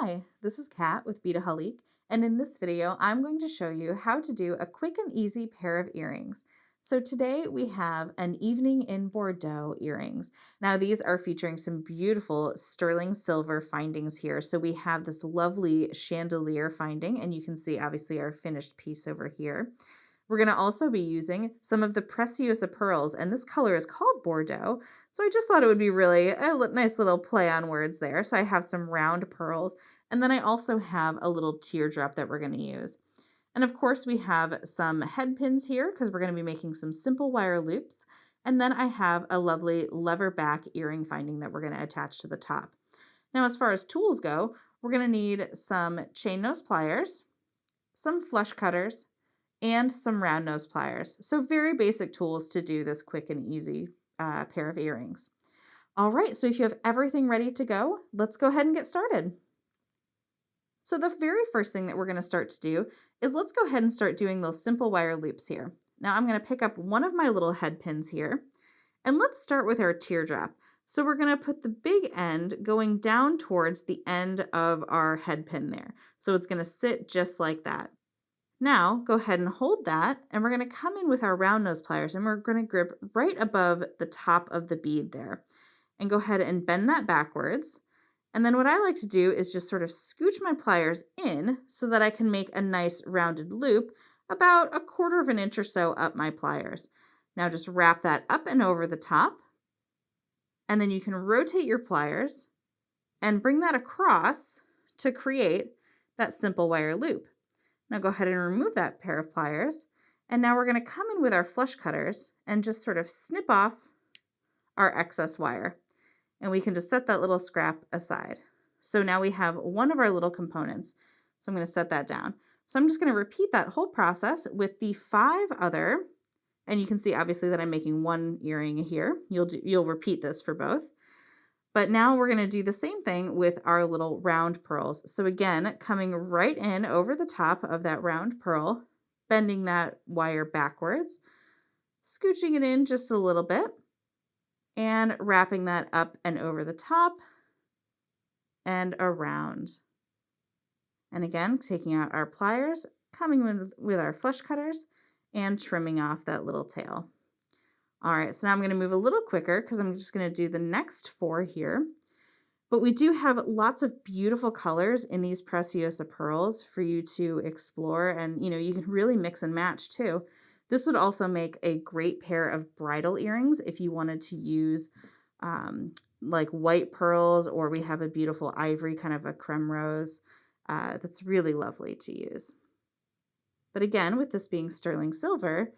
Hi, this is Kat with Beadaholique, and in this video, I'm going to show you how to do a quick and easy pair of earrings. So today we have an Evening in Bordeaux earrings. Now these are featuring some beautiful sterling silver findings here. So we have this lovely chandelier finding, and you can see obviously our finished piece over here. We're going to also be using some of the Preciosa pearls, and this color is called Bordeaux. So I just thought it would be really a nice little play on words there. So I have some round pearls, and then I also have a little teardrop that we're going to use. And of course, we have some head pins here because we're going to be making some simple wire loops. And then I have a lovely leverback earring finding that we're going to attach to the top. Now, as far as tools go, we're going to need some chain nose pliers, some flush cutters, and some round nose pliers. So very basic tools to do this quick and easy pair of earrings. All right, so if you have everything ready to go, let's go ahead and get started. So the very first thing that we're going to start to do is let's go ahead and start doing those simple wire loops here. Now I'm going to pick up one of my little head pins here, and let's start with our teardrop. So we're going to put the big end going down towards the end of our head pin there. So it's going to sit just like that. Now go ahead and hold that, and we're going to come in with our round nose pliers, and we're going to grip right above the top of the bead there and go ahead and bend that backwards. And then what I like to do is just sort of scooch my pliers in so that I can make a nice rounded loop about 1/4 inch or so up my pliers. Now just wrap that up and over the top, and then you can rotate your pliers and bring that across to create that simple wire loop. Now go ahead and remove that pair of pliers, and now we're going to come in with our flush cutters and just sort of snip off our excess wire. And we can just set that little scrap aside. So now we have one of our little components. So I'm going to set that down. So I'm just going to repeat that whole process with the 5 other, and you can see obviously that I'm making one earring here. You'll repeat this for both. But now we're going to do the same thing with our little round pearls. So again, coming right in over the top of that round pearl, bending that wire backwards, scooching it in just a little bit, and wrapping that up and over the top and around. And again, taking out our pliers, coming with our flush cutters, and trimming off that little tail. All right, so now I'm going to move a little quicker because I'm just going to do the next 4 here. But we do have lots of beautiful colors in these Preciosa pearls for you to explore, and you can really mix and match too. This would also make a great pair of bridal earrings if you wanted to use like white pearls, or we have a beautiful ivory, kind of a creme rose. That's really lovely to use. But again, with this being sterling silver,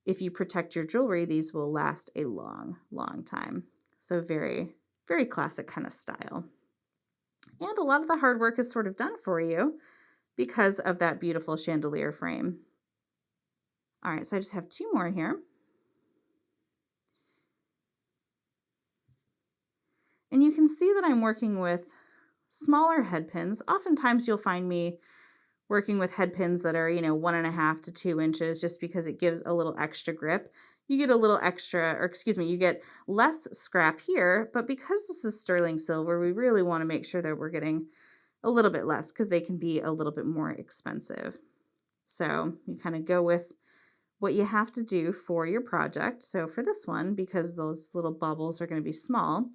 if you protect your jewelry, these will last a long, long time. So very, very classic kind of style. And a lot of the hard work is sort of done for you because of that beautiful chandelier frame. All right, so I just have 2 more here. And you can see that I'm working with smaller head pins. Oftentimes you'll find me working with head pins that are, 1.5 to 2 inches, just because it gives a little extra grip. You get a little extra, or excuse me, you get less scrap here, but because this is sterling silver, we really want to make sure that we're getting a little bit less because they can be a little bit more expensive. So you kind of go with what you have to do for your project. So for this one, because those little bubbles are going to be small,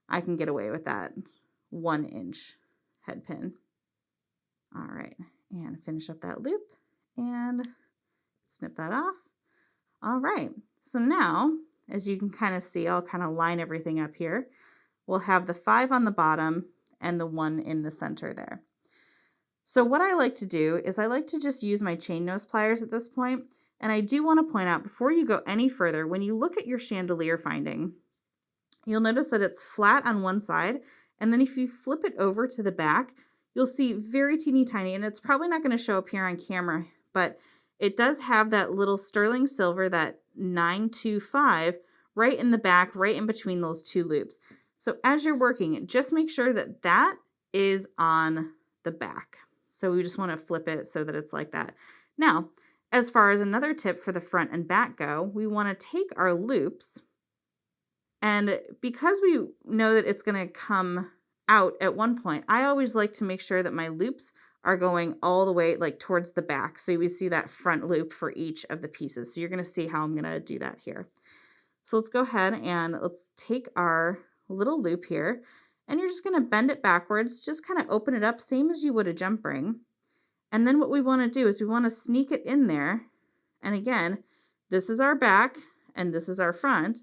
I can get away with that 1 inch head pin. All right, and finish up that loop and snip that off. All right, so now, as you can kind of see, I'll kind of line everything up here. We'll have the 5 on the bottom and the 1 in the center there. So what I like to do is I like to just use my chain nose pliers at this point. And I do want to point out, before you go any further, when you look at your chandelier finding, you'll notice that it's flat on one side. And then if you flip it over to the back, you'll see very teeny tiny, and it's probably not going to show up here on camera, but it does have that little sterling silver, that 925, right in the back, right in between those 2 loops. So as you're working, just make sure that that is on the back. So we just want to flip it so that it's like that. Now, as far as another tip for the front and back go, we want to take our loops, and because we know that it's going to come out at one point, I always like to make sure that my loops are going all the way like towards the back. So we see that front loop for each of the pieces. So you're going to see how I'm going to do that here. So let's go ahead and let's take our little loop here, and you're just going to bend it backwards, just kind of open it up, same as you would a jump ring. And then what we want to do is we want to sneak it in there. And again, this is our back and this is our front.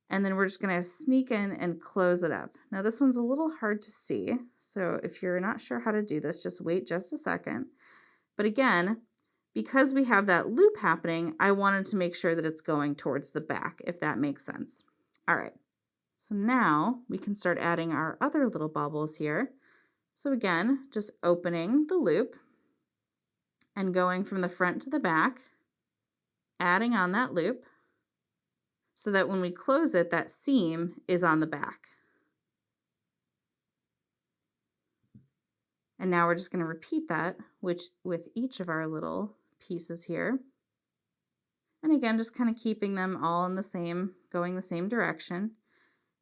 And then we're just going to sneak in and close it up. Now this one's a little hard to see, so if you're not sure how to do this, just wait just a second. But again, because we have that loop happening, I wanted to make sure that it's going towards the back, if that makes sense. All right, so now we can start adding our other little bubbles here. So again, just opening the loop and going from the front to the back, adding on that loop, so that when we close it, that seam is on the back. And now we're just going to repeat that with each of our little pieces here. And again, just kind of keeping them all in the same, going the same direction.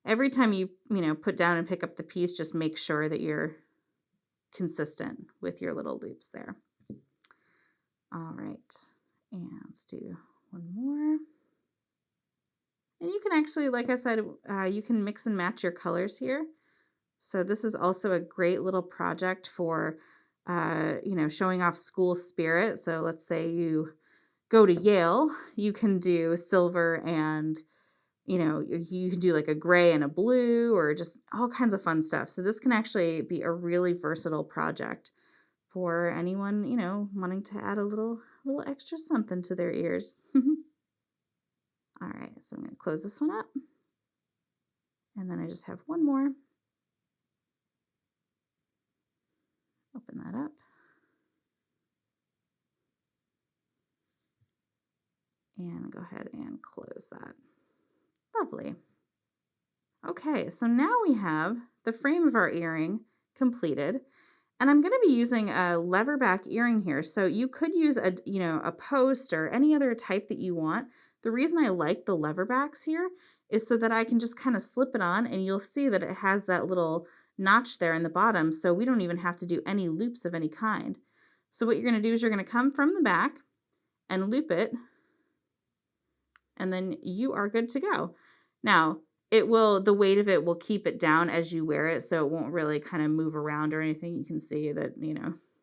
Every time you put down and pick up the piece, just make sure that you're consistent with your little loops there. All right, and let's do one more. And you can actually, like I said, you can mix and match your colors here. So this is also a great little project for, showing off school spirit. So let's say you go to Yale, you can do silver and, you can do like a gray and a blue or just all kinds of fun stuff. So this can actually be a really versatile project for anyone, wanting to add a little extra something to their ears. All right, so I'm going to close this one up. And then I just have one more. Open that up. And go ahead and close that. Lovely. Okay, so now we have the frame of our earring completed. And I'm going to be using a leverback earring here. So you could use a post or any other type that you want. The reason I like the leverbacks here is so that I can just kind of slip it on, and you'll see that it has that little notch there in the bottom, so we don't even have to do any loops of any kind. So what you're going to do is you're going to come from the back and loop it, and then you are good to go. Now, the weight of it will keep it down as you wear it, so it won't really kind of move around or anything. You can see that,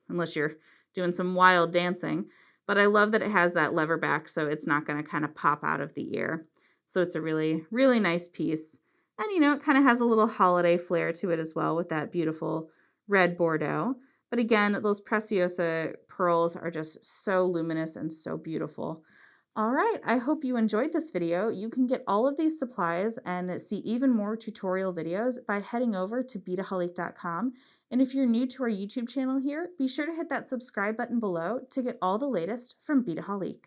unless you're doing some wild dancing. But I love that it has that lever back, so it's not going to kind of pop out of the ear. So it's a really, really nice piece. And, it kind of has a little holiday flair to it as well with that beautiful red Bordeaux. But again, those Preciosa pearls are just so luminous and so beautiful. All right, I hope you enjoyed this video. You can get all of these supplies and see even more tutorial videos by heading over to Beadaholique.com. And if you're new to our YouTube channel here, be sure to hit that subscribe button below to get all the latest from Beadaholique.